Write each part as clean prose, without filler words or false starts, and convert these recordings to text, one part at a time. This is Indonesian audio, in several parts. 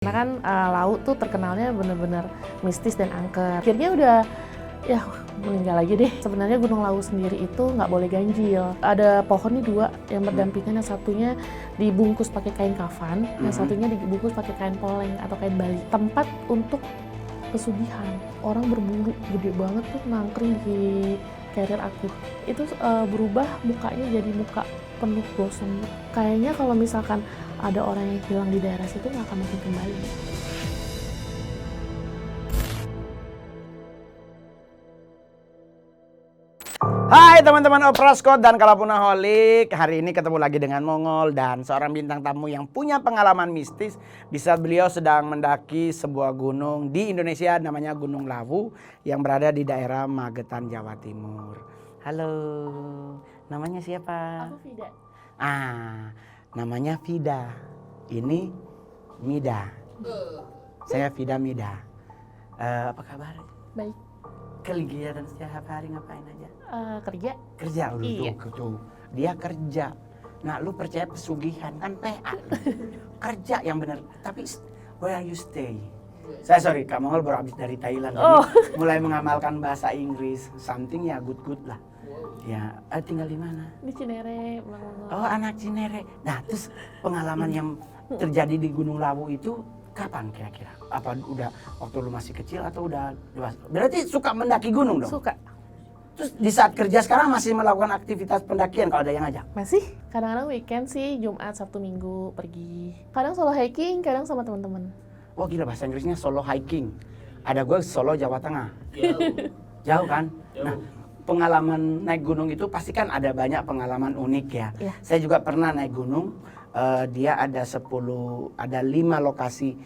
Karena kan laut tuh terkenalnya bener-bener mistis dan angker. Akhirnya udah ya meninggal lagi deh. Sebenarnya Gunung Lawu sendiri itu nggak boleh ganjil. Ada pohon nih dua yang berdampingan, yang satunya dibungkus pakai kain kafan, yang satunya dibungkus pakai kain poleng atau kain bali. Tempat untuk pesugihan. Orang berburu gede banget tuh nangkring di carrier aku. Itu berubah mukanya jadi muka penuh gosong. Kayaknya kalau misalkan ada orang yang hilang di daerah situ nggak akan mungkin kembali. Hai teman-teman Opraskot dan Kalapunaholik. Hari ini ketemu lagi dengan Mongol dan seorang bintang tamu yang punya pengalaman mistis di saat beliau sedang mendaki sebuah gunung di Indonesia namanya Gunung Lawu yang berada di daerah Magetan, Jawa Timur. Halo, namanya siapa? Aku Vida. Namanya Vida. Ini Mida. Saya Vida Mida. Apa kabar? Baik. Kegiatan setiap hari ngapain aja? Kerja. Kerja lu Iya. tuh. Dia kerja. Nah, lu percaya pesugihan kan PA. Kerja yang benar. Tapi where you stay? Saya sorry, Kak Mongol baru habis dari Thailand. Jadi mulai mengamalkan bahasa Inggris. Something ya good lah. Ya, tinggal di mana? Di Cinere, Bang Mongol. Oh, anak Cinere. Nah, terus pengalaman yang terjadi di Gunung Lawu itu kapan kira-kira? Apa udah waktu lu masih kecil atau udah dewasa? Berarti suka mendaki gunung dong? Suka. Terus di saat kerja sekarang masih melakukan aktivitas pendakian kalau ada yang ngajak? Masih? Kadang-kadang weekend sih, Jumat, Sabtu, Minggu pergi. Kadang solo hiking, kadang sama teman-teman. Wah gila, bahasa Inggrisnya solo hiking. Ada gue Solo, Jawa Tengah. Jauh kan? Nah, pengalaman naik gunung itu pasti kan ada banyak pengalaman unik ya. Iya. Saya juga pernah naik gunung. Dia ada 5 lokasi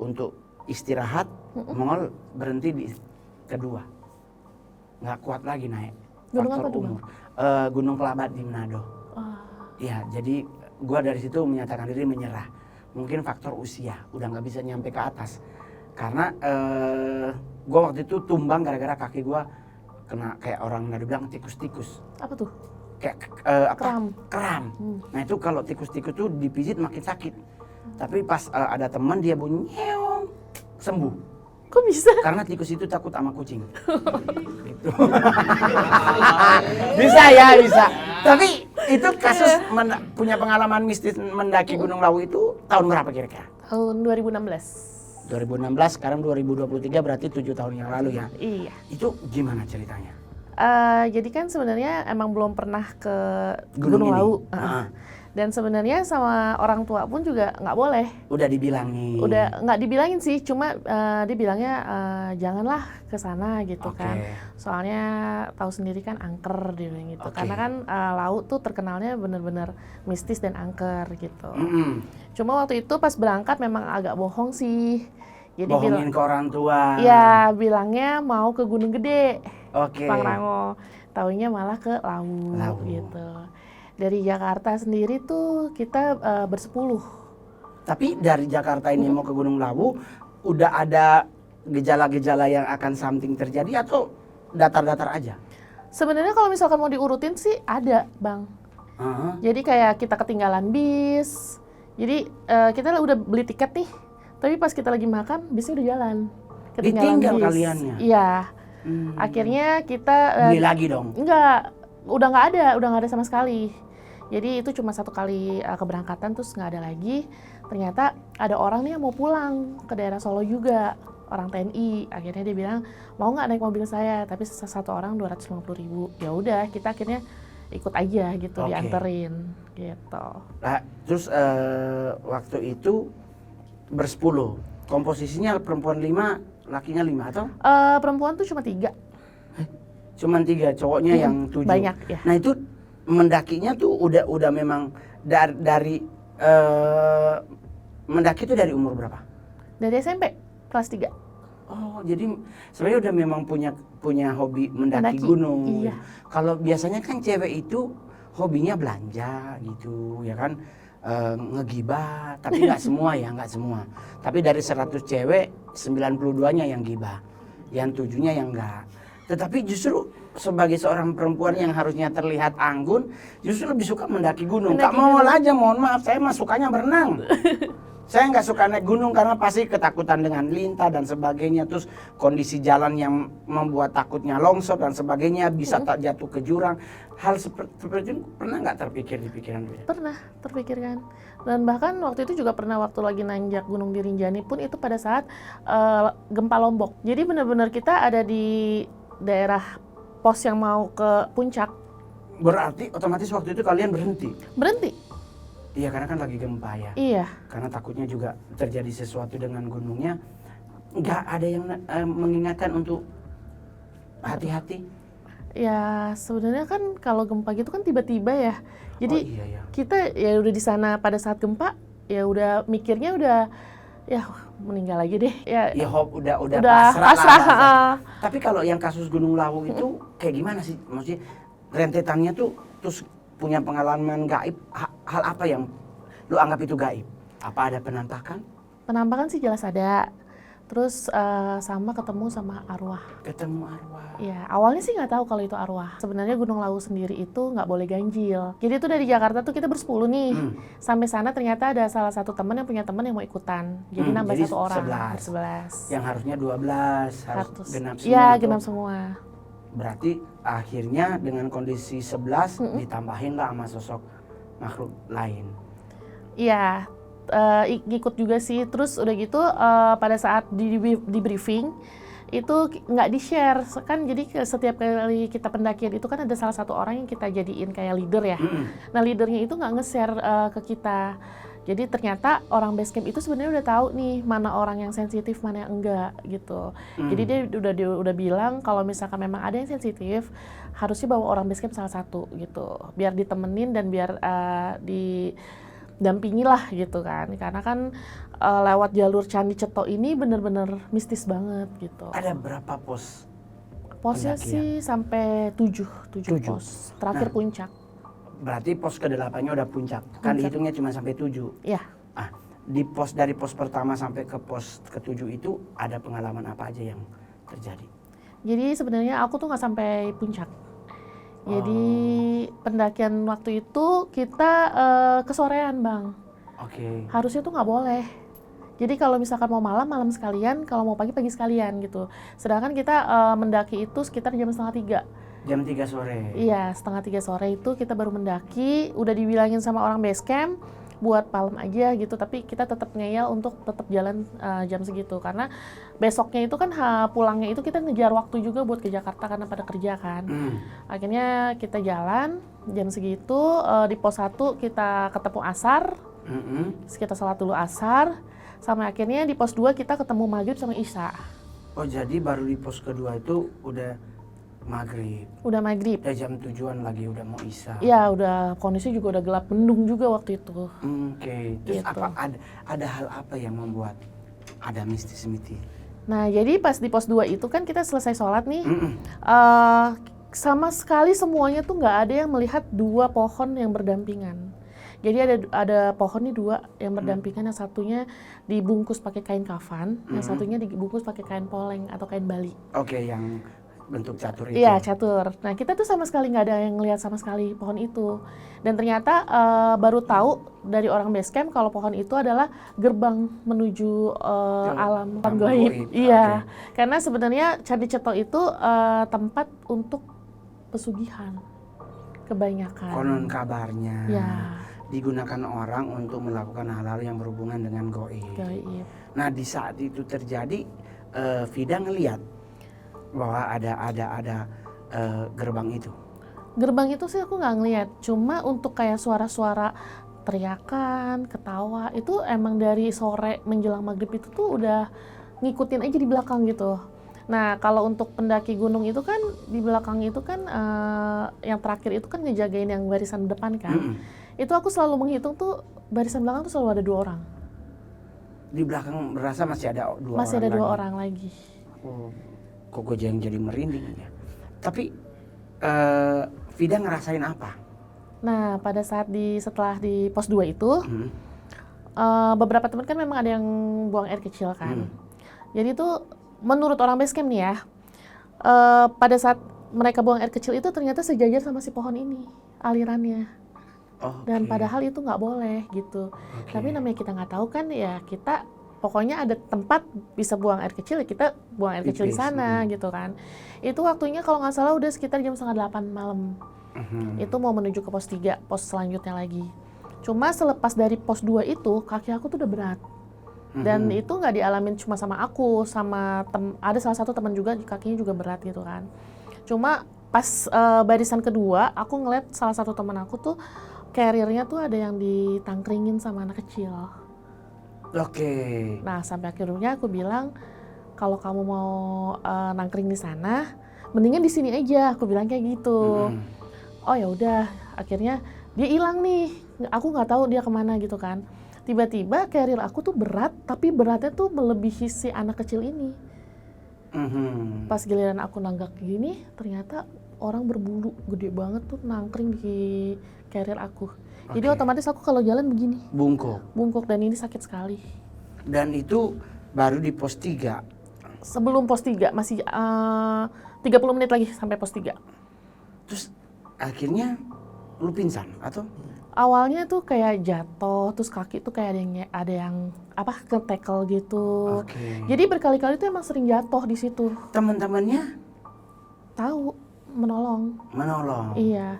untuk istirahat. Mongol berhenti di kedua. Nggak kuat lagi naik. Gunung Faktor apa tuh, umur. Gunung Kelabat di Manado. Ya, jadi gua dari situ menyatakan diri menyerah. Mungkin faktor usia, udah nggak bisa nyampe ke atas. Karena gua waktu itu tumbang gara-gara kaki gua kena kayak orang Manado bilang tikus-tikus. Apa tuh? Kayak keram. Nah itu kalau tikus-tikus tuh dipijit makin sakit. Tapi pas ada teman dia bunyi nyeong, sembuh. Kok bisa? Karena tikus itu takut sama kucing. Gitu. Bisa. Tapi itu kasus punya pengalaman mistis mendaki Gunung Lawu itu tahun berapa kira-kira? Tahun 2016. 2016, sekarang 2023 berarti 7 tahun yang lalu ya. Iya. Itu gimana ceritanya? Jadi kan sebenarnya emang belum pernah ke Gunung Gunung ini? Lawu. Ah. Dan sebenarnya sama orang tua pun juga nggak boleh. Udah dibilangin. Udah nggak dibilangin sih, cuma dia bilangnya janganlah ke sana gitu kan. Soalnya tahu sendiri kan angker dia bilang gitu. Karena kan laut tuh terkenalnya bener-bener mistis dan angker gitu. Cuma waktu itu pas berangkat memang agak bohong sih. Jadi bohongin ke orang tua. Iya, bilangnya mau ke Gunung Gede. Oke. Pangrango. Taunya malah ke Lawu gitu. Dari Jakarta sendiri tuh kita bersepuluh. Tapi dari Jakarta ini mau ke Gunung Lawu, udah ada gejala-gejala yang akan something terjadi atau datar-datar aja? Sebenarnya kalau misalkan mau diurutin sih ada, Bang. Jadi kayak kita ketinggalan bis. Jadi kita udah beli tiket nih, tapi pas kita lagi makan, bisnya udah jalan. Ketinggalan Ditinggal bis. kaliannya? Iya. Akhirnya kita beli lagi dong? Enggak, udah nggak ada sama sekali. Jadi itu cuma 1 kali keberangkatan terus nggak ada lagi. Ternyata ada orang nih yang mau pulang ke daerah Solo juga, orang TNI. Akhirnya dia bilang mau nggak naik mobil saya, tapi satu orang 250.000. Ya udah, kita akhirnya ikut aja gitu, dianterin gitu. Nah, terus waktu itu bersepuluh, komposisinya perempuan 5, lakinya 5 atau? Perempuan tuh cuma 3. Cuman 3, cowoknya yang 7. Banyak ya. Nah itu mendakinya tuh udah memang dari mendaki itu dari umur berapa? Dari SMP kelas 3. Oh, jadi sebenarnya udah memang punya hobi mendaki gunung. Iya. Kalau biasanya kan cewek itu hobinya belanja gitu, ya kan, ngegibah. Tapi nggak semua ya, nggak semua. Tapi dari 100 cewek, 92-nya yang gibah, yang 7-nya yang enggak. Tetapi justru sebagai seorang perempuan yang harusnya terlihat anggun, justru lebih suka mendaki gunung. Kak Mongol aja, mohon maaf, saya mah sukanya berenang. Saya nggak suka naik gunung karena pasti ketakutan dengan lintah dan sebagainya. Terus kondisi jalan yang membuat takutnya longsor dan sebagainya, bisa tak jatuh ke jurang. Hal seperti itu pernah nggak terpikir di pikiran Vida? Pernah terpikirkan. Dan bahkan waktu itu juga pernah waktu lagi nanjak Gunung di Rinjani pun itu pada saat gempa Lombok. Jadi benar-benar kita ada di daerah pos yang mau ke puncak. Berarti otomatis waktu itu kalian berhenti? Berhenti. Iya, karena kan lagi gempa ya. Iya. Karena takutnya juga terjadi sesuatu dengan gunungnya. Nggak ada yang mengingatkan untuk hati-hati. Ya sebenarnya kan kalau gempa gitu kan tiba-tiba ya. Jadi iya, ya. kita ya udah di sana pada saat gempa, ya udah mikirnya udah ya meninggal lagi deh. Ya Hope udah pasrah lah. lah. Tapi kalau yang kasus Gunung Lawu itu kayak gimana sih? Maksudnya rentetannya tuh terus punya pengalaman gaib, hal apa yang lu anggap itu gaib? Apa ada penampakan? Penampakan sih jelas ada. Terus sama ketemu sama arwah. Ketemu arwah. Ya awalnya sih nggak tahu kalau itu arwah. Sebenarnya Gunung Lawu sendiri itu nggak boleh ganjil. Jadi itu dari Jakarta tuh kita bersepuluh nih. Sampai sana ternyata ada salah satu teman yang punya teman yang mau ikutan. Jadi nambah jadi 1 orang. 11. Yang harusnya 12 harus genap semua. Iya genap semua. Berarti akhirnya dengan kondisi 11 ditambahin lah sama sosok makhluk lain. Iya, ngikut juga sih. Terus udah gitu pada saat di briefing itu nggak di-share kan, jadi setiap kali kita pendakian itu kan ada salah satu orang yang kita jadiin kayak leader ya. Nah leadernya itu nggak nge-share ke kita. Jadi ternyata orang base camp itu sebenarnya udah tahu nih mana orang yang sensitif, mana yang enggak gitu. Jadi dia udah bilang kalau misalkan memang ada yang sensitif, harusnya bawa orang base camp salah satu gitu. Biar ditemenin dan biar didampingi lah gitu kan. Karena kan lewat jalur Candi Ceto ini bener-bener mistis banget gitu. Ada berapa pos? Posnya sih sampai 7 pos. Terakhir puncak. Berarti pos ke-8-nya udah puncak. Kan dihitungnya cuma sampai 7. Iya. Dari pos pertama sampai ke pos ke-7 itu ada pengalaman apa aja yang terjadi? Jadi sebenarnya aku tuh nggak sampai puncak. Jadi pendakian waktu itu kita kesorean Bang. Oke. Harusnya tuh nggak boleh. Jadi kalau misalkan mau malam sekalian, kalau mau pagi sekalian gitu. Sedangkan kita mendaki itu sekitar jam 2:30. Jam 3 sore? Iya, 2:30 sore itu kita baru mendaki. Udah dibilangin sama orang base camp buat malam aja gitu, tapi kita tetap ngeyel untuk tetap jalan jam segitu. Karena besoknya itu kan pulangnya itu kita ngejar waktu juga buat ke Jakarta karena pada kerja kan. Akhirnya kita jalan jam segitu, di pos 1 kita ketemu asar. Terus kita sholat dulu asar. Sampai akhirnya di pos 2 kita ketemu maghrib sama isya. Oh jadi baru di pos kedua itu udah maghrib. Udah maghrib. Ya jam 7-an lagi udah mau isya. Iya udah, kondisi juga udah gelap mendung juga waktu itu. Oke. Terus Gitu. ada hal apa yang membuat ada mistis-mistis? Nah jadi pas di pos 2 itu kan kita selesai sholat nih. Sama sekali semuanya tuh nggak ada yang melihat 2 pohon yang berdampingan. Jadi ada pohon nih 2 yang berdampingan, yang satunya dibungkus pakai kain kafan, yang satunya dibungkus pakai kain poleng atau kain bali. Oke, yang bentuk catur itu. Iya, catur. Nah, kita tuh sama sekali nggak ada yang ngelihat sama sekali pohon itu. Dan ternyata baru tahu dari orang base camp kalau pohon itu adalah gerbang menuju alam gaib. Iya, karena sebenarnya Candi Ceto itu tempat untuk pesugihan kebanyakan. Konon kabarnya. Ya. Digunakan orang untuk melakukan hal-hal yang berhubungan dengan gaib. Nah, di saat itu terjadi, Vida ngelihat bahwa ada gerbang itu. Gerbang itu sih aku nggak ngelihat, cuma untuk kayak suara-suara teriakan, ketawa itu emang dari sore menjelang maghrib itu tuh udah ngikutin aja di belakang gitu. Nah kalau untuk pendaki gunung itu kan di belakang itu kan yang terakhir itu kan ngejagain yang barisan depan kan. Itu aku selalu menghitung tuh barisan belakang tuh selalu ada 2 orang. Di belakang berasa masih ada 2 orang. Masih ada 2 orang lagi. Oh, kok gue jadi merinding ya. Tapi Vida ngerasain apa? Nah pada saat setelah di pos 2 itu beberapa teman kan memang ada yang buang air kecil kan. Jadi itu menurut orang base camp nih ya, pada saat mereka buang air kecil itu ternyata sejajar sama si pohon ini alirannya. Dan padahal itu nggak boleh gitu. Tapi namanya kita nggak tahu kan ya, kita pokoknya ada tempat bisa buang air kecil, ya kita buang air kecil di sana gitu kan. Itu waktunya kalau nggak salah udah sekitar jam 7:30 malam. Itu mau menuju ke pos 3, pos selanjutnya lagi. Cuma selepas dari pos 2 itu kaki aku tuh udah berat. Dan itu nggak dialamin cuma sama aku, sama ada salah satu teman juga kakinya juga berat gitu kan. Cuma pas barisan kedua aku ngeliat salah satu teman aku tuh carrier-nya tuh ada yang ditangkringin sama anak kecil. Nah sampai akhirnya aku bilang, kalau kamu mau nangkring di sana, mendingan di sini aja. Aku bilang kayak gitu. Oh ya udah, akhirnya dia hilang nih. Aku nggak tahu dia kemana gitu kan. Tiba-tiba carrier aku tuh berat, tapi beratnya tuh melebihi si anak kecil ini. Pas giliran aku nanggak gini, ternyata orang berbulu gede banget tuh nangkring di carrier aku. Jadi otomatis aku kalau jalan begini. Bungkuk dan ini sakit sekali. Dan itu baru di pos 3? Sebelum pos 3, masih 30 menit lagi sampai pos 3. Terus akhirnya lu pingsan atau? Awalnya tuh kayak jatuh, terus kaki tuh kayak ada yang ke-tackle gitu. Jadi berkali-kali tuh emang sering jatuh di situ. Teman-temannya tahu menolong. Iya.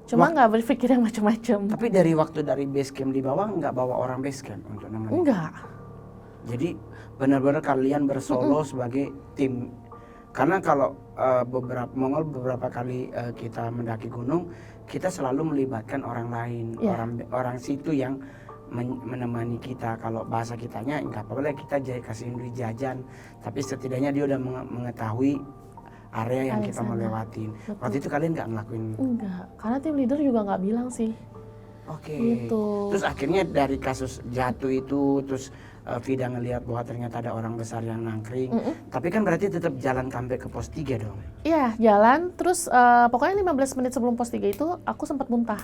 Cuma nggak berpikir yang macam-macam. Tapi dari waktu dari base camp di bawah nggak bawa orang base camp untuk nemenin? Enggak. Jadi benar-benar kalian bersolo sebagai tim. Karena kalau beberapa kali kita mendaki gunung, kita selalu melibatkan orang lain, orang situ yang menemani kita. Kalau bahasa kitanya nggak apa-apa kita kasih beli jajan, tapi setidaknya dia udah mengetahui area yang kita mau lewatin. Waktu itu kalian nggak ngelakuin? Enggak, karena tim leader juga nggak bilang sih. Gitu. Terus akhirnya dari kasus jatuh itu, terus Vida ngelihat bahwa ternyata ada orang besar yang nangkring. Tapi kan berarti tetap jalan sampai ke pos 3 dong? Iya, jalan. Terus pokoknya 15 menit sebelum pos 3 itu aku sempat muntah.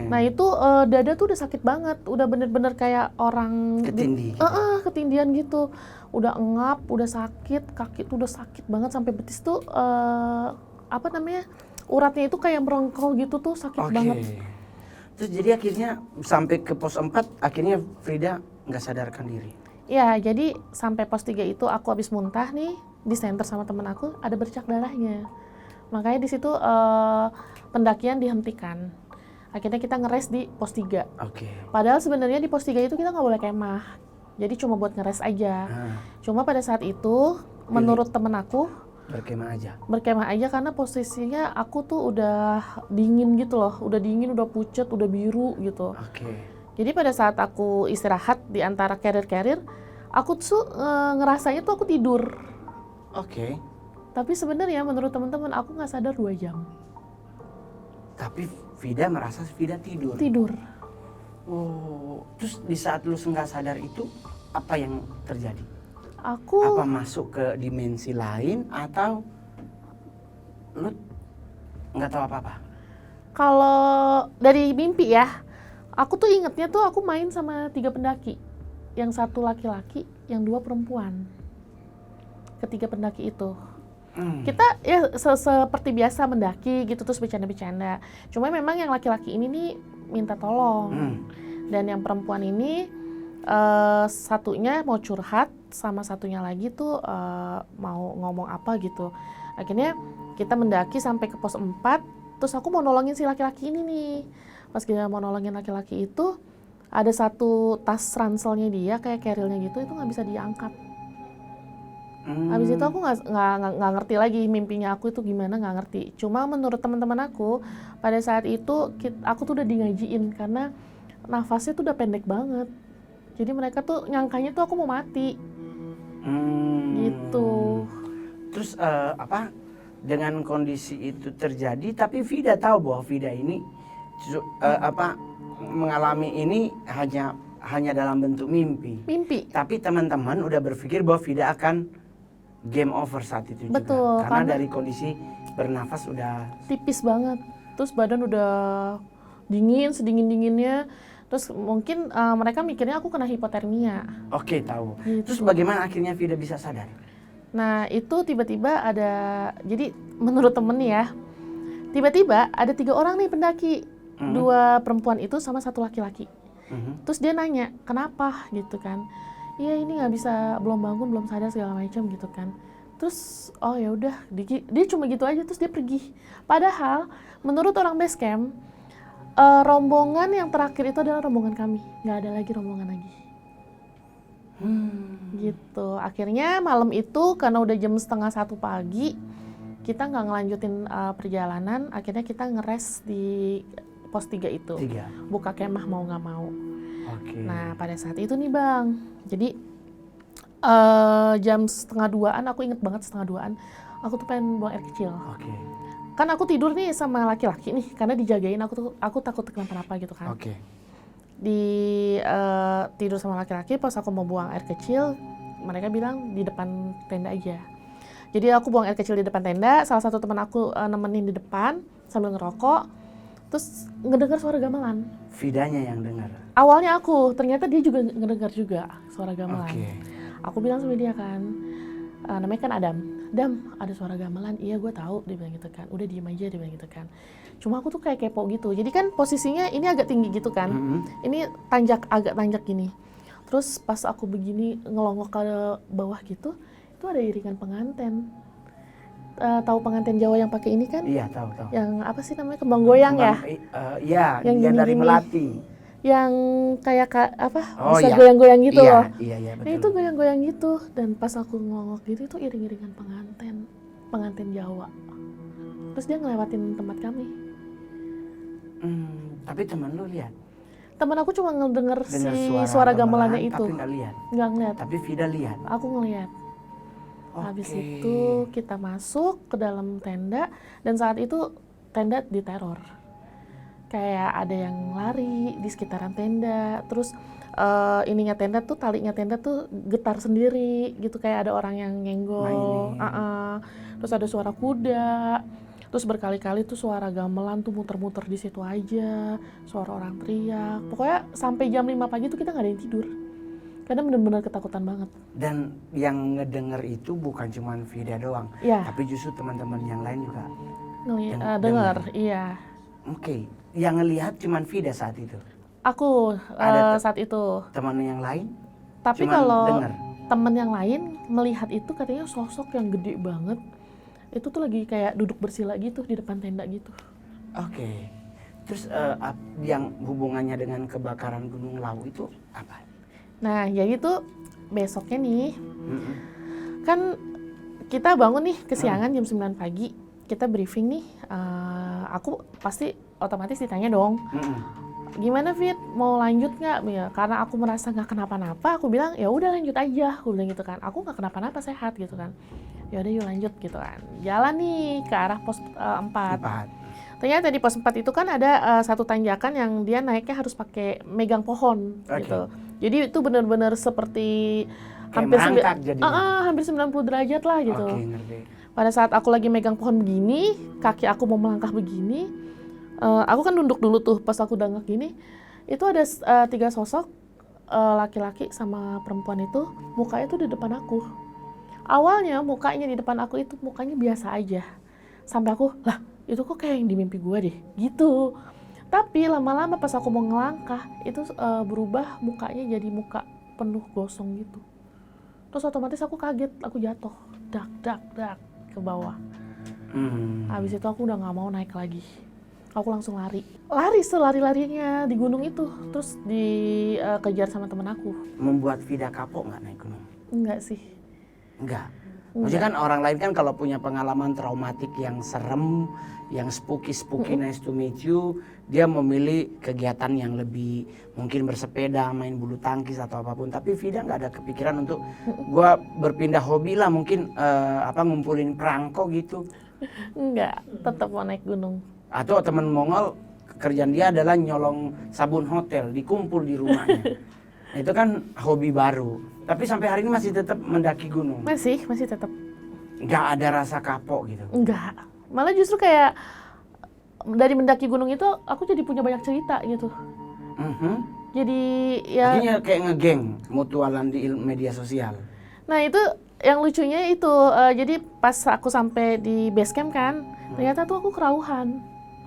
Nah itu dada tuh udah sakit banget, udah bener-bener kayak orang ketindih. Ketindian gitu. Udah engap, udah sakit, kaki tuh udah sakit banget sampai betis tuh uratnya itu kayak merengkol gitu tuh sakit banget. Terus jadi akhirnya sampai ke pos 4 akhirnya Frida nggak sadarkan diri? Ya, jadi sampai pos 3 itu aku habis muntah nih, di center sama temen aku ada bercak darahnya. Makanya di situ pendakian dihentikan. Akhirnya kita ngeres di pos 3. Padahal sebenarnya di pos 3 itu kita nggak boleh kemah. Jadi cuma buat ngeres aja. Cuma pada saat itu menurut temen aku berkemah aja karena posisinya aku tuh udah dingin gitu loh, udah dingin, udah pucet, udah biru gitu. Jadi pada saat aku istirahat di antara carrier, aku tuh ngerasanya tuh aku tidur. Tapi sebenarnya menurut teman-teman aku nggak sadar 2 jam. Tapi Vida merasa Vida tidur? Tidur. Terus di saat lu nggak sadar itu apa yang terjadi? Aku apa masuk ke dimensi lain atau lu nggak tahu apa-apa? Kalau dari mimpi ya, aku tuh ingetnya tuh aku main sama 3 pendaki. Yang 1 laki-laki, yang 2 perempuan. Ketiga pendaki itu. Kita ya seperti biasa mendaki gitu, terus bercanda-bercanda. Cuma memang yang laki-laki ini nih minta tolong. Dan yang perempuan ini satunya mau curhat, sama satunya lagi tuh mau ngomong apa gitu. Akhirnya kita mendaki sampai ke pos 4, terus aku mau nolongin si laki-laki ini nih. Pas kita mau nolongin laki-laki itu, ada 1 tas ranselnya dia kayak carrier-nya gitu, itu nggak bisa diangkat. Habis itu aku nggak ngerti lagi mimpinya aku itu gimana, nggak ngerti. Cuma menurut teman-teman aku pada saat itu aku tuh udah dingajiin karena nafasnya tuh udah pendek banget. Jadi mereka tuh nyangkanya tuh aku mau mati. Gitu. Terus dengan kondisi itu terjadi, tapi Vida tahu bahwa Vida ini mengalami ini hanya dalam bentuk mimpi. Tapi teman-teman udah berpikir bahwa Vida akan game over saat itu juga. Karena dari kondisi bernafas udah tipis banget. Terus badan udah dingin, sedingin-dinginnya. Terus mungkin mereka mikirnya aku kena hipotermia. Tahu. Gitu. Terus bagaimana akhirnya Vida bisa sadar? Nah itu tiba-tiba ada, jadi menurut temen ya, tiba-tiba ada 3 orang nih pendaki. dua perempuan itu sama satu laki-laki. Terus dia nanya, kenapa gitu kan? Iya ini nggak bisa, belum bangun, belum sadar segala macam gitu kan. Terus oh ya udah, dia cuma gitu aja terus dia pergi. Padahal menurut orang base camp, rombongan yang terakhir itu adalah rombongan kami, nggak ada lagi rombongan lagi. Gitu. Akhirnya malam itu karena udah jam 12:30 pagi, kita nggak ngelanjutin perjalanan. Akhirnya kita ngeres di pos 3 itu. Buka kemah mau nggak mau. Nah pada saat itu nih Bang, jadi jam 1:30-an, aku inget banget 1:30-an, aku tuh pengen buang air kecil. Kan aku tidur nih sama laki-laki nih, karena dijagain, aku takut kenapa-napa gitu kan. Tidur sama laki-laki, pas aku mau buang air kecil, mereka bilang di depan tenda aja. Jadi aku buang air kecil di depan tenda, salah satu teman aku nemenin di depan sambil ngerokok. Terus ngedengar suara gamelan. Vidanya yang dengar? Awalnya aku, ternyata dia juga ngedengar juga suara gamelan. Aku bilang sama dia kan, namanya kan Adam, ada suara gamelan. Iya gue tahu, dia bilang gitu kan. Udah diem aja, dia bilang gitu kan. Cuma aku tuh kayak kepo gitu. Jadi kan posisinya ini agak tinggi gitu kan. Ini agak tanjak gini. Terus pas aku begini ngelongok ke bawah gitu, itu ada iringan pengantin. Tahu pengantin Jawa yang pakai ini kan? Iya tahu. Yang apa sih namanya, kembang goyang ya? Iya, yang dari Melati. Yang kayak bisa goyang-goyang gitu loh. Iya, betul. Nah itu goyang-goyang gitu, dan pas aku ngongok gitu itu iring-iringan pengantin Jawa. Terus dia ngelewatin tempat kami. Tapi teman lu lihat? Temen aku cuma ngedenger si suara gamelannya itu. Tapi nggak lihat? Nggak ngeliat. Tapi Vida lihat? Aku ngeliat. Habis itu kita masuk ke dalam tenda, dan saat itu tenda diteror. Kayak ada yang lari di sekitaran tenda, terus ininya tenda tuh, talinya tenda tuh getar sendiri gitu, kayak ada orang yang nyenggol. Terus ada suara kuda, terus berkali-kali tuh suara gamelan tuh muter-muter di situ aja, suara orang teriak. Pokoknya sampai jam 5 pagi tuh kita nggak ada yang tidur. Karena benar-benar ketakutan banget. Dan yang ngedenger itu bukan cuma Vida doang, tapi justru teman-teman yang lain juga dengar. Iya. Yang ngelihat cuma Vida saat itu? Aku saat itu. Teman yang lain? Tapi kalau teman yang lain melihat itu katanya sosok yang gede banget. Itu tuh lagi kayak duduk bersila gitu di depan tenda gitu. Terus yang hubungannya dengan kebakaran Gunung Lawu itu apa? Nah, jadi tuh besoknya nih, kan kita bangun nih kesiangan jam 9 pagi, kita briefing nih, aku pasti otomatis ditanya dong, gimana Fit, mau lanjut nggak? Ya, karena aku merasa nggak kenapa-napa, aku bilang ya udah lanjut aja, aku bilang gitu kan, aku nggak kenapa-napa, sehat gitu kan, ya udah yuk lanjut gitu kan, jalan nih ke arah pos 4. Ternyata di pos 4 itu kan ada satu tanjakan yang dia naiknya harus pakai megang pohon gitu. Jadi itu benar-benar seperti hampir 90 derajat lah gitu. Pada saat aku lagi megang pohon begini, kaki aku mau melangkah begini, aku kan nunduk dulu tuh pas aku dangak gini, itu ada 3 sosok laki-laki sama perempuan itu, mukanya tuh di depan aku. Awalnya mukanya di depan aku itu mukanya biasa aja. Sampai aku, lah itu kok kayak yang di mimpi gue deh, gitu. Tapi lama-lama pas aku mau ngelangkah, itu berubah mukanya jadi muka penuh gosong gitu. Terus otomatis aku kaget, aku jatuh, dak ke bawah. Habis itu aku udah nggak mau naik lagi. Aku langsung lari selari-larinya di gunung itu, terus dikejar sama temen aku. Membuat Vida kapok nggak naik gunung? Enggak sih. Enggak. Maksudnya kan orang lain kan kalau punya pengalaman traumatik yang serem, yang spooky nice to meet you, dia memilih kegiatan yang lebih mungkin bersepeda, main bulu tangkis atau apapun. Tapi Vida nggak ada kepikiran untuk gua berpindah hobi lah, mungkin ngumpulin perangko gitu. Enggak, tetap mau naik gunung. Atau teman Mongol kerjaan dia adalah nyolong sabun hotel, dikumpul di rumahnya. Nah, itu kan hobi baru. Tapi sampai hari ini masih tetap mendaki gunung? Masih tetap. Nggak ada rasa kapok gitu? Enggak. Malah justru kayak dari mendaki gunung itu aku jadi punya banyak cerita gitu. Jadi ya... Jadinya kayak ngegeng, mutualan di media sosial. Nah itu yang lucunya itu, jadi pas aku sampai di base camp kan, ternyata tuh aku kerauhan.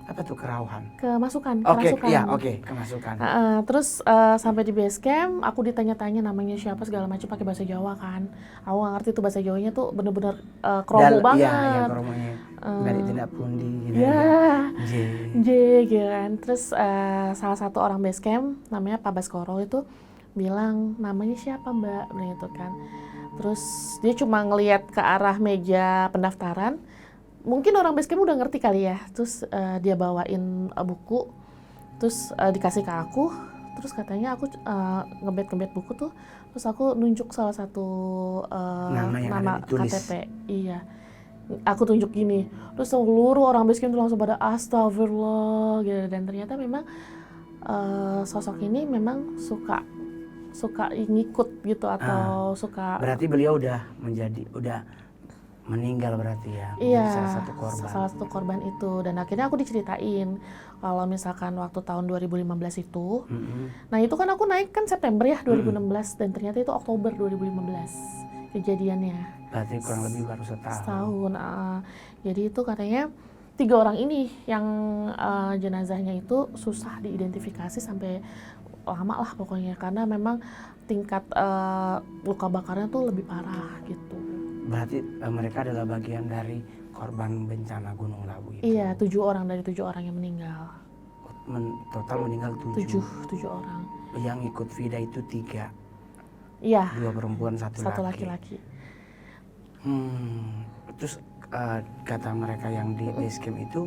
Apa tuh kerauhan? Kemasukan, Oke, kerasukan. iya, oke, kemasukan. Terus sampai di base camp, aku ditanya-tanya namanya siapa segala macam pakai bahasa Jawa kan. Aku nggak ngerti tuh bahasa Jawanya tuh bener-bener kromo banget. Iya, kromonya. Dari tindak pundi gitu Ya, J. J gitu kan. Terus salah satu orang base camp namanya Pak Baskoro itu bilang namanya siapa Mbak, bilang gitu kan. Terus dia cuma ngelihat ke arah meja pendaftaran. Mungkin orang base camp udah ngerti kali ya. Terus dia bawain buku, terus dikasih ke aku. Terus katanya aku ngebet buku tuh. Terus aku nunjuk salah satu nama KTP. Iya. Aku tunjuk gini. Terus seluruh orang base camp tuh langsung pada astagfirullah gitu. Dan ternyata memang sosok ini memang suka ngikut gitu atau suka. Berarti beliau udah meninggal berarti ya. Iya, salah satu korban itu. Dan akhirnya aku diceritain kalau misalkan waktu tahun 2015 itu, nah itu kan aku naik kan September ya 2016 dan ternyata itu Oktober 2015 kejadiannya. Berarti kurang lebih baru setahun. Jadi itu katanya 3 orang ini yang jenazahnya itu susah diidentifikasi sampai lama lah pokoknya karena memang tingkat luka bakarnya tuh lebih parah gitu. Berarti mereka adalah bagian dari korban bencana Gunung Lawu itu. Iya, 7 orang dari 7 orang yang meninggal. Total meninggal 7 orang. Yang ikut Vida itu 3. Iya. 2 perempuan, 1 laki-laki. Terus kata mereka yang di base camp itu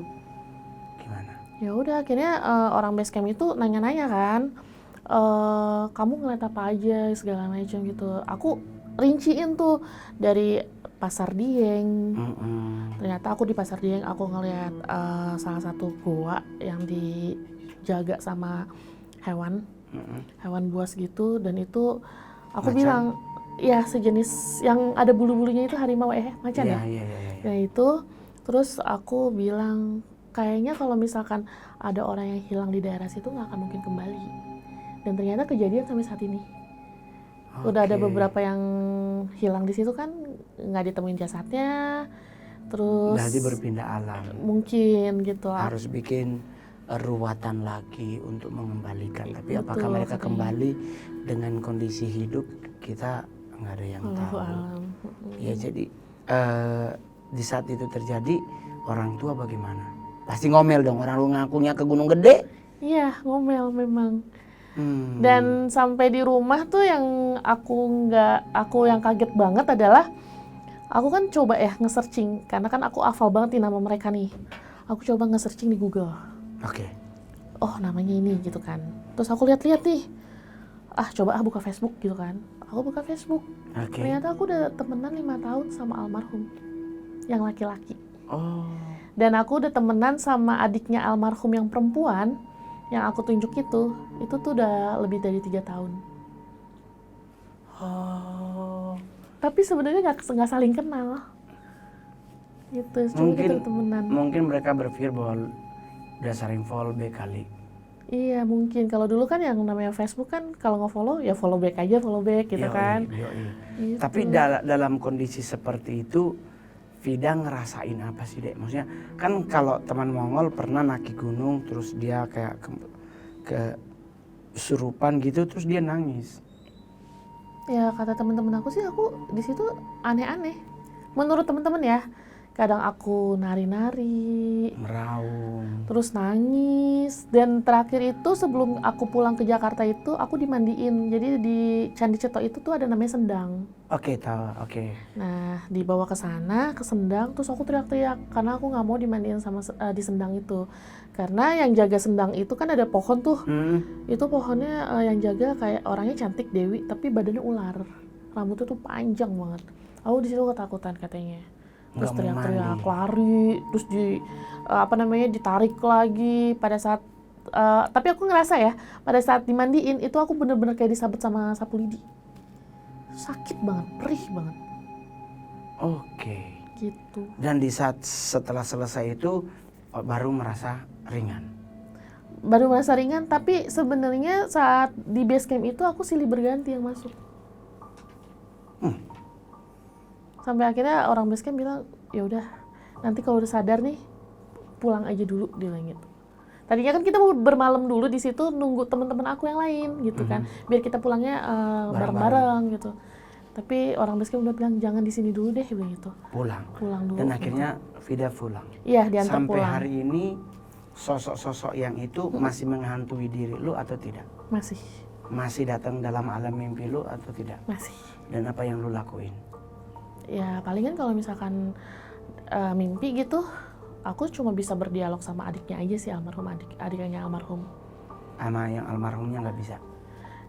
gimana? Ya udah akhirnya orang base camp itu nanya-nanya kan, kamu ngeliat apa aja segala macam gitu. Aku rinciin tuh dari Pasar Dieng. Ternyata aku di Pasar Dieng aku ngeliat salah satu gua yang dijaga sama hewan buas gitu dan itu aku bilang ya sejenis yang ada bulu-bulunya itu harimau macan ya. Nah itu terus aku bilang kayaknya kalau misalkan ada orang yang hilang di daerah situ nggak akan mungkin kembali. Dan ternyata kejadian sampai saat ini. Udah ada beberapa yang hilang di situ kan nggak ditemuin jasadnya, terus berarti berpindah alam. Mungkin gitu. Harus bikin ruatan lagi untuk mengembalikan. Tapi apakah mereka kembali dengan kondisi hidup kita nggak ada yang tahu. Ya jadi di saat itu terjadi orang tua bagaimana? Pasti ngomel dong orang lu ngakunya ke Gunung Gede. Iya ngomel memang. Dan sampai di rumah tuh yang aku yang kaget banget adalah aku kan coba ya nge-searching karena kan aku hafal banget nih nama mereka nih. Aku coba nge-searching di Google. Oh namanya ini gitu kan. Terus aku lihat-lihat nih. Coba buka Facebook gitu kan. Aku buka Facebook. Ternyata aku udah temenan 5 tahun sama almarhum yang laki-laki. Dan aku udah temenan sama adiknya almarhum yang perempuan. Yang aku tunjuk itu tuh udah lebih dari 3 tahun. Tapi sebenarnya nggak saling kenal. Gitu, cuma kita temenan. Mungkin mereka berpikir bahwa udah sering follow back kali. Iya mungkin. Kalau dulu kan yang namanya Facebook kan kalau nge-follow ya follow back aja, follow back gitu kan. Gitu. Tapi dalam kondisi seperti itu Vida ngerasain apa sih Dek? Maksudnya kan kalau teman Mongol pernah naki gunung terus dia kayak kesurupan gitu terus dia nangis. Ya kata teman-teman aku sih aku di situ aneh-aneh. Menurut teman-teman ya, kadang aku nari-nari, meraung, terus nangis dan terakhir itu sebelum aku pulang ke Jakarta itu aku dimandiin. Jadi di Candi Ceto itu tuh ada namanya sendang. Tahu. Nah, dibawa ke sana, ke sendang, terus aku teriak-teriak karena aku nggak mau dimandiin sama di sendang itu. Karena yang jaga sendang itu kan ada pohon tuh. Itu pohonnya yang jaga kayak orangnya cantik Dewi, tapi badannya ular. Rambutnya tuh panjang banget. Aku di situ ketakutan katanya. Terus teriak-teriak, lari, terus ditarik lagi pada saat tapi aku ngerasa ya, pada saat dimandiin itu aku bener-bener kayak disabet sama sapu lidi. Sakit banget, perih banget. Gitu. Dan di saat setelah selesai itu baru merasa ringan. Tapi sebenarnya saat di base camp itu aku silih berganti yang masuk. Sampai akhirnya orang base camp bilang, ya udah nanti kalau udah sadar nih pulang aja dulu, dia bilang gitu. Tadinya kan kita mau bermalam dulu di situ nunggu teman-teman aku yang lain gitu kan, biar kita pulangnya bareng-bareng gitu. Tapi orang base camp udah bilang jangan di sini dulu deh, bilang gitu. Pulang dulu. Dan akhirnya Vida pulang. Iya, diantar Sampai pulang. hari ini sosok-sosok yang itu masih menghantui diri lu atau tidak? Masih. Masih datang dalam alam mimpi lu atau tidak? Masih. Dan apa yang lu lakuin? Ya palingan kalau misalkan mimpi gitu, aku cuma bisa berdialog sama adiknya aja sih, adiknya almarhum. Sama yang almarhumnya nggak bisa?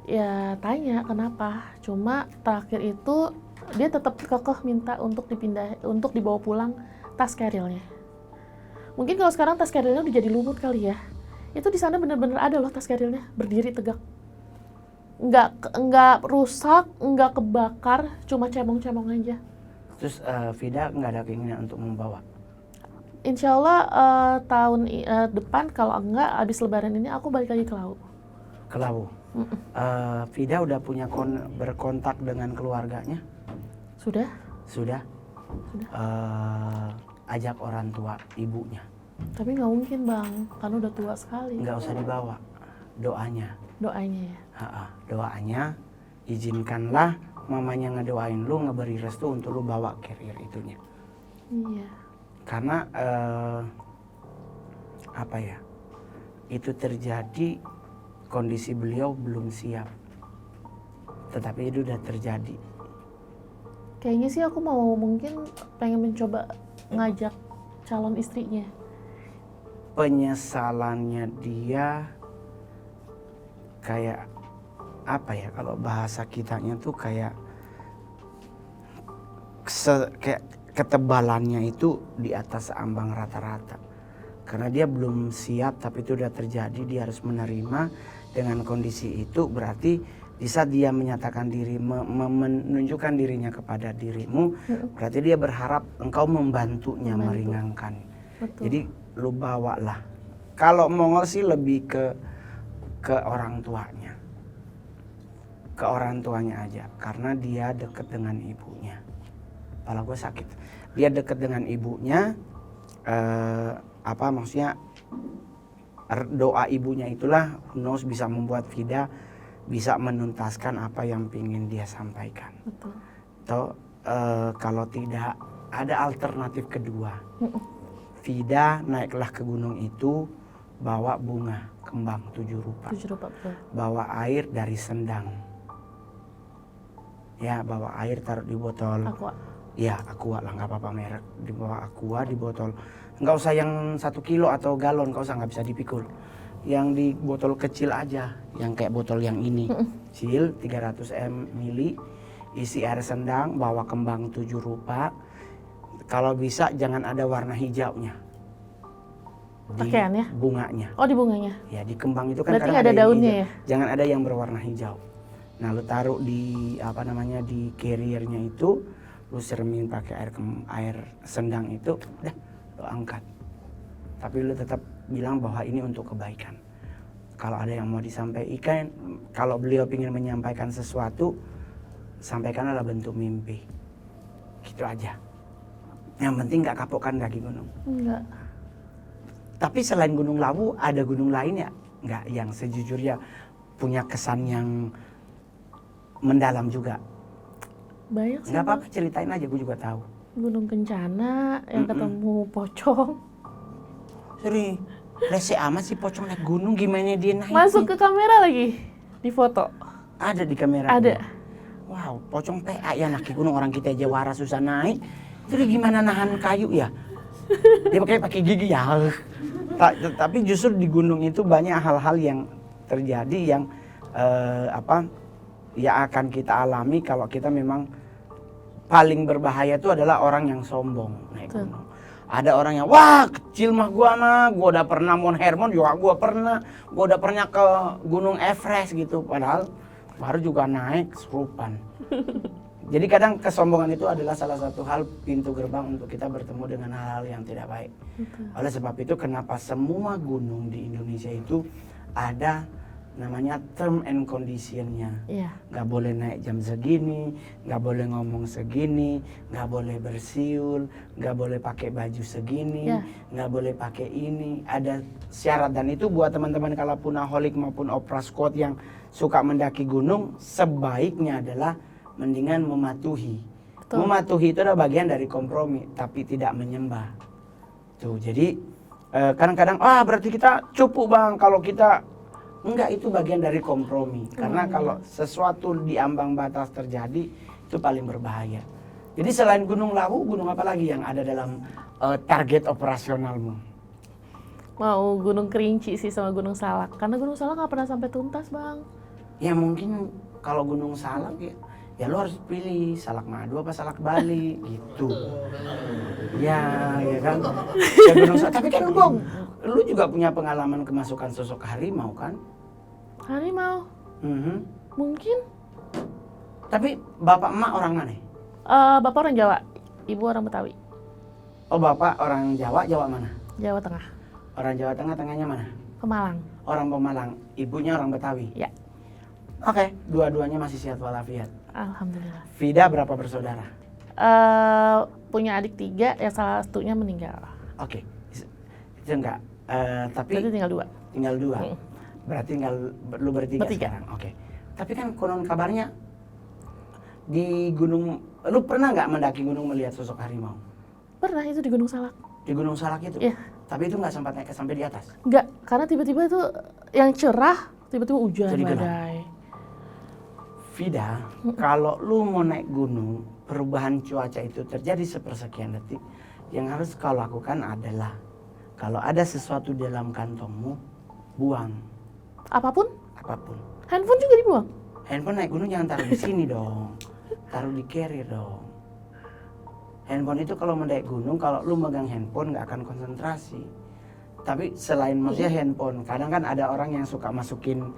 Ya tanya kenapa, cuma terakhir itu dia tetap kekeh minta untuk dibawa pulang tas kerilnya. Mungkin kalau sekarang tas kerilnya udah jadi lumut kali ya. Itu di sana bener-bener ada loh tas kerilnya, berdiri tegak. Nggak rusak, nggak kebakar, cuma cemong-cemong aja. Terus Vida nggak ada keinginan untuk membawa? Insya Allah tahun depan kalau enggak habis lebaran ini aku balik lagi ke Lawu. Ke Lawu? Vida udah punya berkontak dengan keluarganya? Sudah? Sudah. Ajak orang tua ibunya. Tapi nggak mungkin bang, kan udah tua sekali. Nggak usah dibawa, doanya. Doanya ya? Doanya, izinkanlah mamanya ngedoain lu, ngeberi restu untuk lu bawa carrier itunya. Iya. Karena apa ya, itu terjadi kondisi beliau belum siap, tetapi itu udah terjadi. Kayaknya sih aku mungkin pengen mencoba ngajak calon istrinya. Penyesalannya dia kayak apa ya, kalau bahasa kitanya tuh kayak ketebalannya itu di atas ambang rata-rata. Karena dia belum siap, tapi itu udah terjadi, dia harus menerima dengan kondisi itu. Berarti di saat dia menyatakan diri, menunjukkan dirinya kepada dirimu, berarti dia berharap engkau membantunya, meringankan. Betul. Jadi lu bawalah. Kalau Mongol sih lebih ke orang tuanya. Ke orang tuanya aja, karena dia dekat dengan ibunya. Kepala gue sakit. Dia dekat dengan ibunya, maksudnya doa ibunya itulah knows bisa membuat Vida bisa menuntaskan apa yang ingin dia sampaikan. Betul. Atau kalau tidak ada alternatif kedua, Vida naiklah ke gunung itu, bawa bunga kembang 7 rupa. 7 rupa, betul. Bawa air dari Sendang. Ya, bawa air taruh di botol. Aqua. Ya, Aqua lah, nggak apa-apa merek. Dibawa Aqua di botol. Nggak usah yang 1 kilo atau galon, nggak bisa dipikul. Yang di botol kecil aja, yang kayak botol yang ini. Kecil, 300 ml, isi air Sendang, bawa kembang 7 rupa. Kalau bisa jangan ada warna hijaunya. Di Pakaiannya? bunganya. Oh, di bunganya. Ya, di kembang itu kan Berarti kadang ada yang daunnya hijau. ya? Jangan ada yang berwarna hijau. Nah, lu taruh di di carriernya itu, lu siremin pakai air Sendang itu, udah lu angkat. Tapi lu tetap bilang bahwa ini untuk kebaikan. Kalau ada yang mau disampaikan, kalau beliau ingin menyampaikan sesuatu, sampaikan adalah bentuk mimpi. Gitu aja. Yang penting nggak kapokkan kaki gunung. Enggak. Tapi selain Gunung Lawu, ada gunung lain ya? Nggak, yang sejujurnya punya kesan yang mendalam juga. Banyak sih. Nggak apa-apa, ceritain aja, gue juga tahu. Gunung Kencana yang ketemu pocong. Sorry, rese amat sih pocong naik gunung, gimana dia naik? Masuk ke kamera lagi, di foto. Ada di kamera. Ada. Wow, pocong PA ya, naki gunung, orang kita aja waras susah naik. Terus gimana nahan kayu ya? Dia pakai gigi ya. Tapi justru di gunung itu banyak hal-hal yang terjadi yang ya akan kita alami kalau kita memang paling berbahaya itu adalah orang yang sombong naik gunung. Ada orang yang wah kecil mah gua udah pernah Mount Hermon juga gua udah pernah ke Gunung Everest gitu, padahal baru juga naik serupan. Jadi kadang kesombongan itu adalah salah satu hal pintu gerbang untuk kita bertemu dengan hal-hal yang tidak baik. Oleh sebab itu kenapa semua gunung di Indonesia itu ada namanya term and conditionnya. Iya. Nggak boleh naik jam segini, nggak boleh ngomong segini, nggak boleh bersiul, nggak boleh pakai baju segini, Ya. nggak boleh pakai ini. Ada syarat, dan itu buat teman-teman Kalapunaholik maupun Opera Squad yang suka mendaki gunung, sebaiknya adalah mendingan mematuhi. Betul. Mematuhi itu adalah bagian dari kompromi, tapi tidak menyembah. Tuh, jadi kadang-kadang berarti kita cupu bang kalau kita. Enggak, itu bagian dari kompromi. Karena kalau sesuatu di ambang batas terjadi, itu paling berbahaya. Jadi selain Gunung Lawu, gunung apa lagi yang ada dalam target operasionalmu? Mau Gunung Kerinci sih sama Gunung Salak. Karena Gunung Salak nggak pernah sampai tuntas, Bang. Ya mungkin kalau Gunung Salak ya lo harus pilih Salak Madu apa Salak Bali gitu. Ya kan. Ya Gunung Salak. Tapi kan lu juga punya pengalaman kemasukan sosok harimau kan? Harimau? Mungkin. Tapi bapak emak orang mana? Bapak orang Jawa, ibu orang Betawi. Oh, bapak orang Jawa, Jawa mana? Jawa Tengah. Orang Jawa Tengah, tengahnya mana? Pemalang. Orang Pemalang, ibunya orang Betawi. Ya. Oke, dua-duanya masih sehat walafiat. Alhamdulillah. Vida berapa bersaudara? Punya adik 3, yang salah satunya meninggal. Oke, itu enggak. Tapi Berarti tinggal 2. tinggal 2. Berarti tinggal lu bertiga sekarang. Oke. Tapi kan konon kabarnya di gunung, lu pernah nggak mendaki gunung melihat sosok harimau? Pernah, itu di Gunung Salak. Di Gunung Salak itu? Iya. Tapi itu nggak sempat naik sampai di atas? Enggak, karena tiba-tiba itu yang cerah, tiba-tiba hujan Jadi gelap. badai. Vida, kalau lu mau naik gunung, perubahan cuaca itu terjadi sepersekian detik. Yang harus kau lakukan adalah, kalau ada sesuatu dalam kantongmu, buang. Apapun? Apapun. Handphone juga dibuang? Handphone naik gunung jangan taruh di sini dong. Taruh di carrier dong. Handphone itu kalau mendaik gunung, kalau lu megang handphone nggak akan konsentrasi. Tapi selain maksudnya handphone, kadang kan ada orang yang suka masukin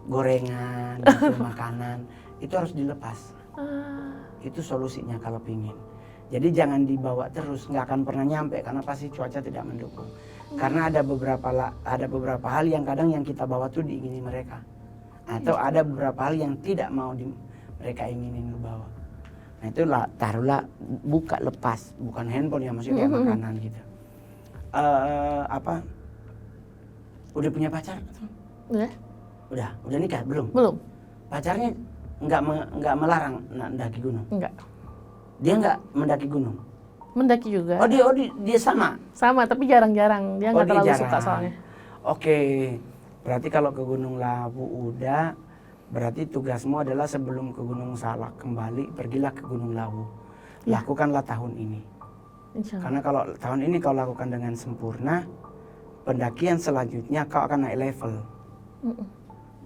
gorengan, gitu, makanan, itu harus dilepas. Itu solusinya kalau pingin. Jadi jangan dibawa terus, nggak akan pernah nyampe karena pasti cuaca tidak mendukung. Karena ada beberapa hal yang kadang yang kita bawa tuh diingini mereka, atau ada beberapa hal yang tidak mau mereka inginin lu bawa. Nah itulah, taruhlah, buka lepas, bukan handphone ya, maksudnya kayak makanan gitu. Udah punya pacar? Udah? Udah nikah belum? Belum. Pacarnya nggak melarang mendaki gunung? Enggak. Dia nggak mendaki gunung? Mendaki juga. Oh dia sama? Sama, tapi jarang-jarang. Dia nggak dia terlalu jarang. suka soalnya. Oke, berarti kalau ke Gunung Lawu udah, berarti tugasmu adalah sebelum ke Gunung Salak kembali, pergilah ke Gunung Lawu. Ya. Lakukanlah tahun ini. Insya Allah. Karena kalau tahun ini kau lakukan dengan sempurna, pendakian selanjutnya kau akan naik level.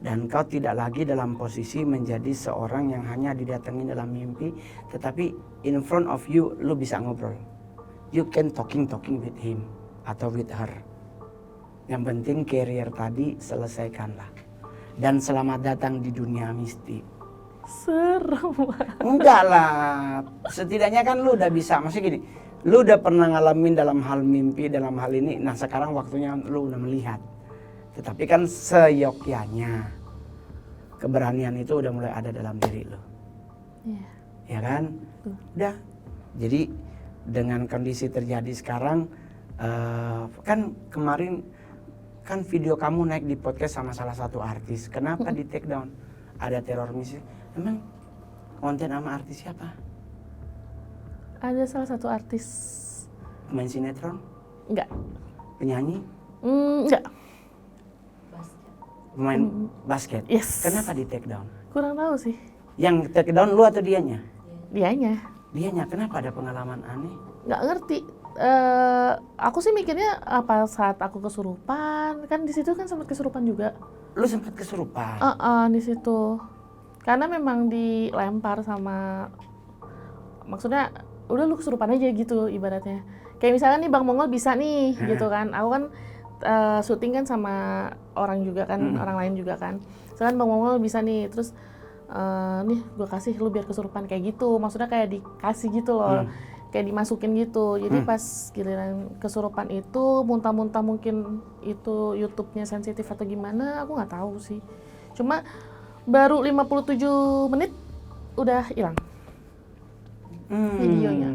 Dan kau tidak lagi dalam posisi menjadi seorang yang hanya didatangi dalam mimpi, tetapi in front of you, lu bisa ngobrol. You can talking with him atau with her. Yang penting career tadi selesaikanlah. Dan selamat datang di dunia mistik. Serem banget. Enggak lah, setidaknya kan lu udah bisa, maksudnya gini, lu udah pernah ngalamin dalam hal mimpi, dalam hal ini, nah sekarang waktunya lu udah melihat. Tetapi kan seyogyanya keberanian itu udah mulai ada dalam diri lo. Iya. Ya kan? Udah. Jadi dengan kondisi terjadi sekarang, kan kemarin kan video kamu naik di podcast sama salah satu artis. Kenapa di take down? Ada teror misi. Emang konten sama artis siapa? Ada salah satu artis. Pemain sinetron? Enggak. Penyanyi? Enggak. Pemain basket? Yes. Kenapa di take down? Kurang tahu sih. Yang take down lu atau dianya? Dianya. Dianya, kenapa ada pengalaman aneh? Nggak ngerti. Aku sih mikirnya apa saat aku kesurupan, kan di situ kan sempat kesurupan juga. Lu sempat kesurupan? Di situ. Karena memang dilempar sama, maksudnya udah lu kesurupan aja gitu ibaratnya. Kayak misalkan nih Bang Mongol bisa nih gitu kan. Aku kan syuting kan sama orang juga kan, orang lain juga kan. Misalkan Bang Mongol bisa nih, terus nih gue kasih lu biar kesurupan kayak gitu. Maksudnya kayak dikasih gitu loh. kayak dimasukin gitu. Jadi pas giliran kesurupan itu muntah-muntah, mungkin itu YouTube-nya sensitif atau gimana, aku nggak tahu sih. Cuma baru 57 menit udah hilang videonya.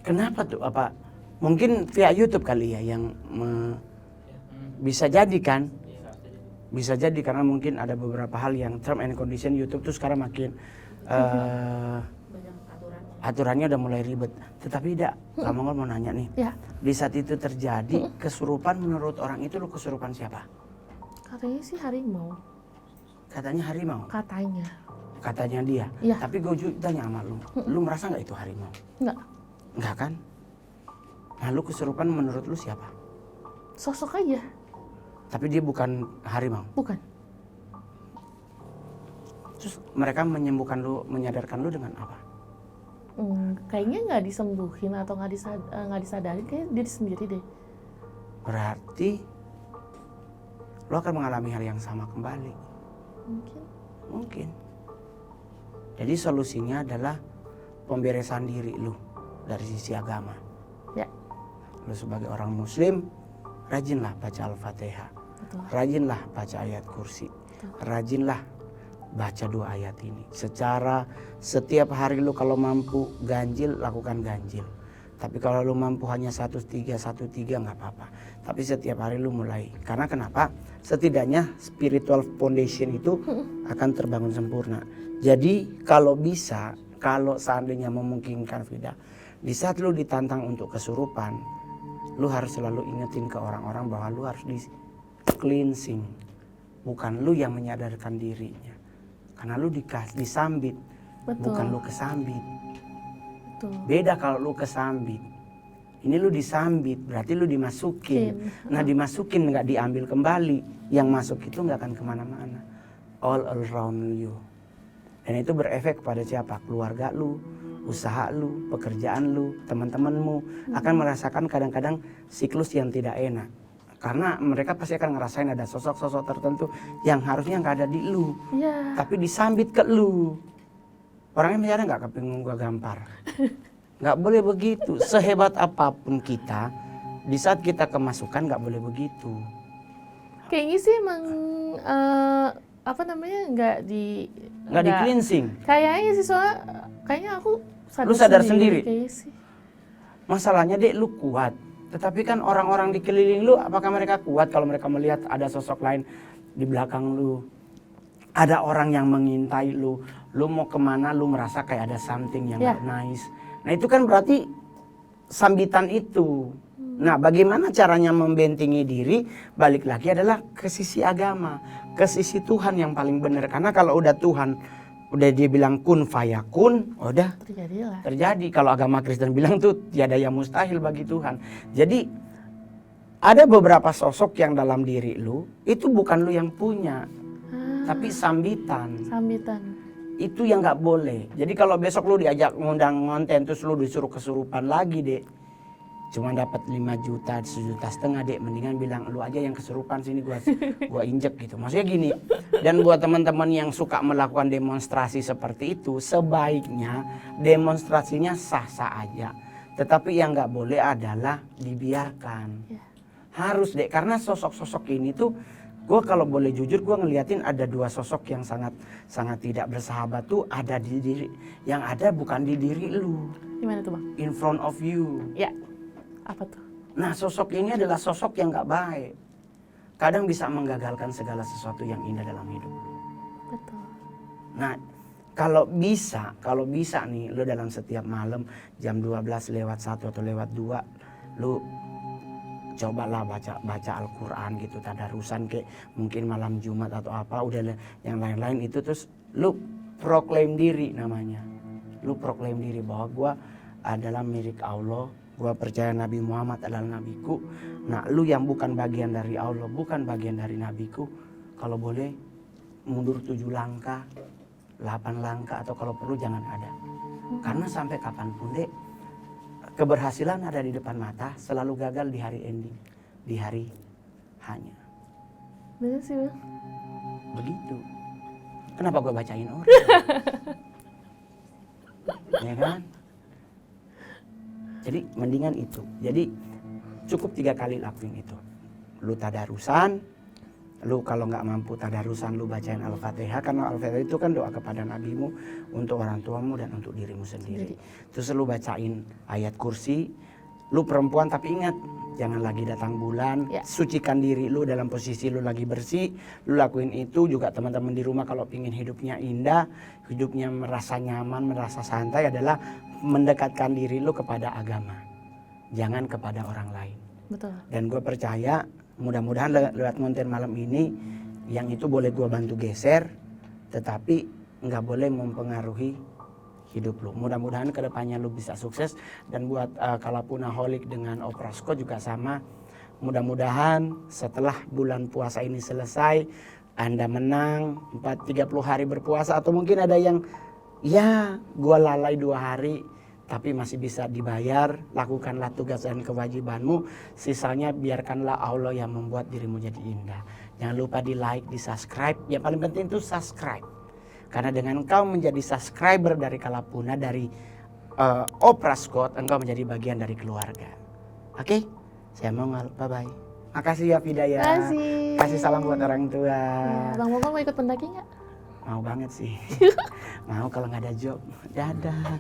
Kenapa tuh? Apa mungkin via YouTube kali ya yang bisa jadi kan? Bisa jadi karena mungkin ada beberapa hal yang term and condition YouTube tuh sekarang makin aturannya udah mulai ribet. Tetapi tidak, Kak Mongol mau nanya nih. Ya, Di saat itu terjadi kesurupan, menurut orang itu lu kesurupan siapa? katanya sih harimau. Katanya harimau. Katanya. Katanya dia. Iya. Tapi gue juga tanya sama lu. Lu merasa nggak itu harimau? Enggak. Enggak kan? Nah, lu kesurupan menurut lu siapa? Sosok aja. Tapi dia bukan harimau. Bukan. Terus mereka menyembuhkan lu, menyadarkan lu dengan apa? Kayaknya nggak disembuhin atau nggak disadarin, kayak diri sendiri deh. Berarti lu akan mengalami hal yang sama kembali. Mungkin. Jadi solusinya adalah pemberesan diri lu dari sisi agama. Ya. Lu sebagai orang muslim, rajinlah baca Al-Fatihah. Betul. Rajinlah baca ayat kursi. Rajinlah baca 2 ayat ini. Secara setiap hari lu kalau mampu ganjil, lakukan ganjil. Tapi kalau lu mampu hanya 1-3 nggak apa-apa. Tapi setiap hari lu mulai. Karena kenapa? Setidaknya spiritual foundation itu akan terbangun sempurna. Jadi kalau bisa, kalau seandainya memungkinkan Vida, di saat lu ditantang untuk kesurupan, lu harus selalu ingetin ke orang-orang bahwa lu harus di cleansing. Bukan lu yang menyadarkan dirinya. Karena lu disambit, Betul. bukan lu kesambit. Betul. Beda kalau lu kesambit. Ini lu disambit, berarti lu dimasukin. Nah dimasukin nggak diambil kembali. Yang masuk itu nggak akan kemana-mana. All around you. Dan itu berefek pada siapa? Keluarga lu, usaha lu, pekerjaan lu, teman-temanmu. Akan merasakan kadang-kadang siklus yang tidak enak. Karena mereka pasti akan ngerasain ada sosok-sosok tertentu yang harusnya nggak ada di lu. Ya. Tapi disambit ke lu. Orangnya misalnya nggak kepingin gua gampar. Nggak boleh begitu. Sehebat apapun kita, di saat kita kemasukan nggak boleh begitu. Kayaknya sih emang nggak di cleansing. Kayaknya sih soalnya kayaknya aku Lu sadar sendiri? Kayaknya sih. Masalahnya dek lu kuat. Tetapi kan orang-orang di keliling lu, apakah mereka kuat kalau mereka melihat ada sosok lain di belakang lu? Ada orang yang mengintai lu. Lu mau kemana lu merasa kayak ada something yang gak nice. Nah itu kan berarti sambitan itu. Nah bagaimana caranya membentengi diri? Balik lagi adalah ke sisi agama. Ke sisi Tuhan yang paling benar. Karena kalau udah Tuhan, udah dia bilang kun fayakun, udah Terjadilah. terjadi. Kalau agama Kristen bilang tuh tiada yang mustahil bagi Tuhan. Jadi ada beberapa sosok yang dalam diri lu, itu bukan lu yang punya. Tapi sambitan. Sambitan. Itu yang nggak boleh. Jadi kalau besok lu diajak ngundang konten terus lu disuruh kesurupan lagi dek, cuma dapat 5 juta, 1,5 juta dek, mendingan bilang lu aja yang kesurupan sini gua injek gitu. Maksudnya gini. Dan buat teman-teman yang suka melakukan demonstrasi seperti itu, sebaiknya demonstrasinya sah-sah aja. Tetapi yang nggak boleh adalah dibiarkan. Harus dek, karena sosok-sosok ini tuh gue kalau boleh jujur gue ngeliatin ada 2 sosok yang sangat tidak bersahabat tuh ada di diri, yang ada bukan di diri lu. Gimana tuh bang? In front of you. Ya. Apa tuh? Nah sosok ini adalah sosok yang nggak baik. Kadang bisa menggagalkan segala sesuatu yang indah dalam hidup lu. Betul. Nah kalau bisa nih lu dalam setiap malam jam 12 lewat 1 atau lewat 2 lu cobalah baca Al-Quran gitu, tadarusan kayak mungkin malam Jumat atau apa, udah yang lain-lain itu, terus lu proklaim diri namanya. Lu proklaim diri bahwa gua adalah milik Allah, gua percaya Nabi Muhammad adalah nabiku. Nah, lu yang bukan bagian dari Allah, bukan bagian dari nabiku, kalau boleh mundur 7 langkah, 8 langkah, atau kalau perlu jangan ada. Karena sampai kapanpun dek, keberhasilan ada di depan mata, selalu gagal di hari ending, di hari hanya. Bener sih bang. Begitu. Kenapa gue bacain orang? Ya kan? Jadi mendingan itu. Jadi cukup 3 kali lakuin itu. Lu tadarusan, lu kalau nggak mampu tadarusan lu bacain Al-Fatihah, karena Al-Fatihah itu kan doa kepada nabimu, untuk orang tuamu dan untuk dirimu sendiri. Terus lu bacain ayat kursi. Lu perempuan tapi ingat, jangan lagi datang bulan, sucikan diri lu dalam posisi lu lagi bersih. Lu lakuin itu juga. Teman-teman di rumah kalau pingin hidupnya indah, hidupnya merasa nyaman, merasa santai, adalah mendekatkan diri lu kepada agama, jangan kepada orang lain. Betul. Dan gue percaya mudah-mudahan lewat konten malam ini yang itu boleh gue bantu geser, tetapi nggak boleh mempengaruhi hidup lu. Mudah-mudahan kedepannya lu bisa sukses. Dan buat Kalapunaholic dengan Oprasko juga sama. Mudah-mudahan setelah bulan puasa ini selesai, Anda menang 30 hari berpuasa, atau mungkin ada yang ya gue lalai 2 hari tapi masih bisa dibayar. Lakukanlah tugas dan kewajibanmu, sisanya biarkanlah Allah yang membuat dirimu jadi indah. Jangan lupa di like, di subscribe. Yang paling penting itu subscribe, karena dengan engkau menjadi subscriber dari Kalapuna, dari Oprasko, engkau menjadi bagian dari keluarga. Oke, saya Mongol, bye bye. Makasih ya Fidaya. Kasih salam buat orang tua. Bang Mongol mau ikut pendaki nggak? Mau banget sih. Mau kalau nggak ada job. Dadah.